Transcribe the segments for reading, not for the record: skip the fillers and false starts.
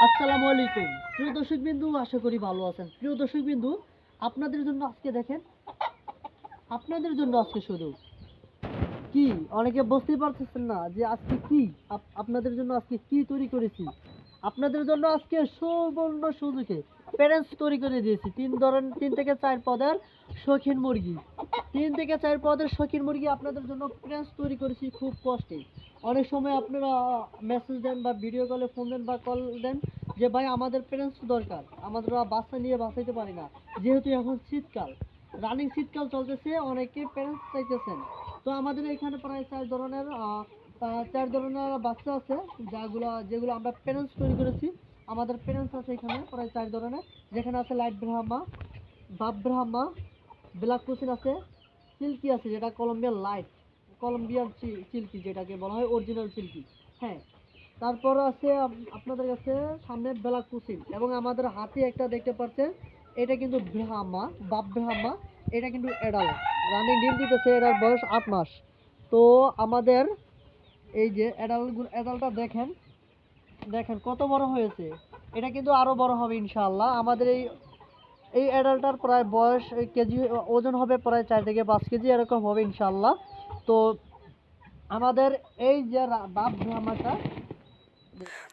আসসালামু আলাইকুম প্রিয় দর্শকবিন্দু, আশা করি ভালো আছেন। প্রিয় দর্শকবিন্দু, আপনাদের জন্য আজকে দেখেন, আপনাদের জন্য আজকে শুধু কি অনেকে বুঝতেই পারতেছেন না যে আজকে কি আপনাদের জন্য আজকে কি তৈরি করেছি। আপনাদের জন্য আজকে সুবর্ণ সুযোগে প্যারেন্টস তৈরি করে দিয়েছি। তিন থেকে চার পদের শৌখিন মুরগি, 3 থেকে 4 পদের শৌখিন মুরগি আপনাদের জন্য প্যারেন্টস তৈরি করেছি খুব কষ্টে। অনেক সময় আপনারা মেসেজ দেন বা ভিডিও কলে ফোন দেন বা কল দেন যে ভাই আমাদের প্যারেন্টস দরকার, আমরা বাচ্চা নিয়ে বাঁচাইতে পারি না, যেহেতু এখন শীতকাল, রানিং শীতকাল চলতেছে, অনেকে প্যারেন্টস চাইতেছেন। তো আমাদের এখানে প্রায় 4 ধরনের বাচ্চা আছে, যেগুলো আমরা প্যারেন্টস তৈরি করেছি। আমাদের প্যারেন্টস আছে এখানে প্রায় 4 ধরনের, যেখানে আছে লাইট ব্রাহ্মা, বাপ ব্রাহ্মা, ব্ল্যাক কোচিন আছে, সিল্কি আছে যেটা কলম্বিয়ান লাইট, কলম্বিয়ান সিল্কি যেটাকে বলা হয় অরিজিনাল সিল্কি। হ্যাঁ, তারপর আছে আপনাদের কাছে সামনে ব্ল্যাক কোচিন, এবং আমাদের হাতে একটা দেখতে পাচ্ছেন, এটা কিন্তু ব্রাহ্মা, বাপ ব্রাহ্মা। এটা কিন্তু অ্যাডাল্ট, রানিং ডিম দিতেছে, এটার বয়স 8 মাস। তো আমাদের এই যে অ্যাডাল্টটা দেখেন, দেখেন কত বড় হয়েছে। এটা কিন্তু আরো বড় হবে ইনশাআল্লাহ। আমাদের এই এই অ্যাডাল্টটার প্রায় বয়স কেজি, ওজন হবে প্রায় 4 থেকে 5 কেজি এরকম হবে ইনশাআল্লাহ। তো আমাদের এই যে বাপ ব্রাহ্মাটা,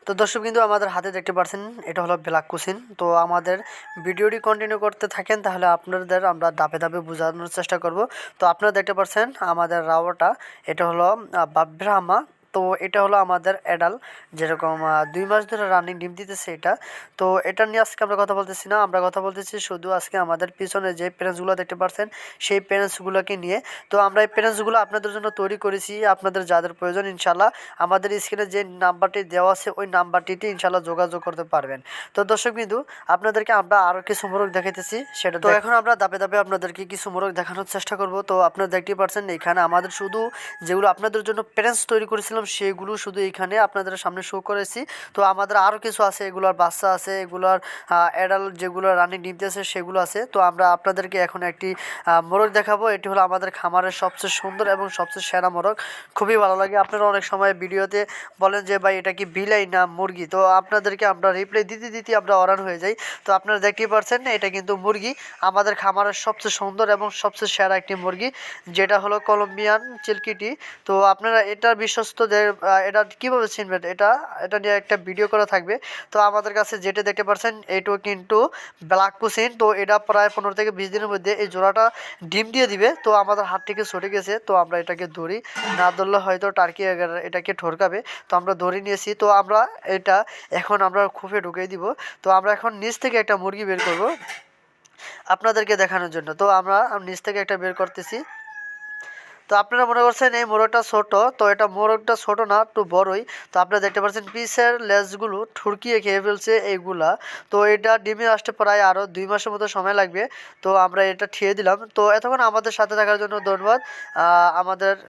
তো দর্শক কিন্তু আমাদের হাতে দেখতে পাচ্ছেন, এটা হলো ব্ল্যাক কুসিন। তো আমাদের ভিডিওটি কন্টিনিউ করতে থাকেন, তাহলে আপনাদের আমরা ধাপে ধাপে বোঝানোর চেষ্টা করব। তো আপনারা দেখতে পাচ্ছেন আমাদের রাওয়াটা, এটা হলো বাপ ব্রাহ্মা। তো এটা হলো আমাদের অ্যাডাল, যেরকম 2 মাস ধরে রানিং ডিম দিতেছে এটা। তো এটা নিয়ে আজকে আমরা কথা বলতেছি না, আমরা কথা বলতেছি শুধু আজকে আমাদের পিছনে যে প্যারেন্টসগুলো দেখতে পাচ্ছেন সেই প্যারেন্টসগুলোকে নিয়ে। তো আমরা এই প্যারেন্টসগুলো আপনাদের জন্য তৈরি করেছি, আপনাদের যাদের প্রয়োজন ইনশাল্লাহ আমাদের স্ক্রিনে যে নাম্বারটি দেওয়া আছে ওই নাম্বারটিতে ইনশাল্লাহ যোগাযোগ করতে পারবেন। তো দর্শক বিন্দু, আপনাদেরকে আমরা আরও কিছু মোরগ দেখাইতেছি, সেটা তো এখন আমরা ধাপে ধাপে আপনাদেরকে কিছু মোরগ দেখানোর চেষ্টা করব। তো আপনারা দেখতেই পাচ্ছেন এখানে আমাদের শুধু যেগুলো আপনাদের জন্য প্যারেন্টস তৈরি করেছিলাম সেগুলো শুধু এখানে আপনাদের সামনে শো করেছি। তো আমাদের আরও কিছু আছে, এগুলোর বাচ্চা আছে, এগুলোর অ্যাডাল্ট যেগুলো রানিং ডিম দিয়েছে সেগুলো আছে। তো আমরা আপনাদেরকে এখন একটি মোরগ দেখাবো। এটি হলো আমাদের খামারের সবচেয়ে সুন্দর এবং সবচেয়ে সেরা মোরগ, খুবই ভালো লাগে। আপনারা অনেক সময় ভিডিওতে বলেন যে ভাই এটা কি বিলাই না মুরগি, তো আপনাদেরকে আমরা রিপ্লাই দিতে দিতে আমরা অরান হয়ে যাই। তো আপনারা দেখতেই পাচ্ছেন এটা কিন্তু মুরগি, আমাদের খামারের সবচেয়ে সুন্দর এবং সবচেয়ে সেরা একটি মুরগি, যেটা হলো কলম্বিয়ান চিলকিটি। তো আপনারা এটা বিশ্বস্ত যে এটা কীভাবে চিনবেন, এটা এটা নিয়ে একটা ভিডিও করা থাকবে। তো আমাদের কাছে যেটা দেখতে পাচ্ছেন এটাও কিন্তু ব্ল্যাক কুসিন। তো এটা প্রায় 15 থেকে 20 দিনের মধ্যে এই জোড়াটা ডিম দিয়ে দিবে। তো আমাদের হাত থেকে ছুটে গেছে, তো আমরা এটাকে ধরি, না ধরলে হয়তো টার্কি এটাকে ঠরকাবে। তো আমরা ধরে নিয়েছি, তো আমরা এটা এখন আমরা খুফে ঢুকিয়ে দিব। তো আমরা এখন নিচ থেকে একটা মুরগি বের করব আপনাদেরকে দেখানোর জন্য। তো আমরা নিচ থেকে একটা বের করতেছি। তো আপনারা মনে করছেন এই মোরগটা ছোট, তো এটা মোরগটা ছোট না, একটু বড়ই। তো আপনারা দেখতে পাচ্ছেন পিসের লেজগুলো ঠুরকিয়ে খেয়ে ফেলছে এইগুলা। তো এটা ডিমে আসতে প্রায় আরও 2 মাসের মতো সময় লাগবে। তো আমরা এটা ঠিয়ে দিলাম। তো এতক্ষণ আমাদের সাথে থাকার জন্য ধন্যবাদ। আমাদের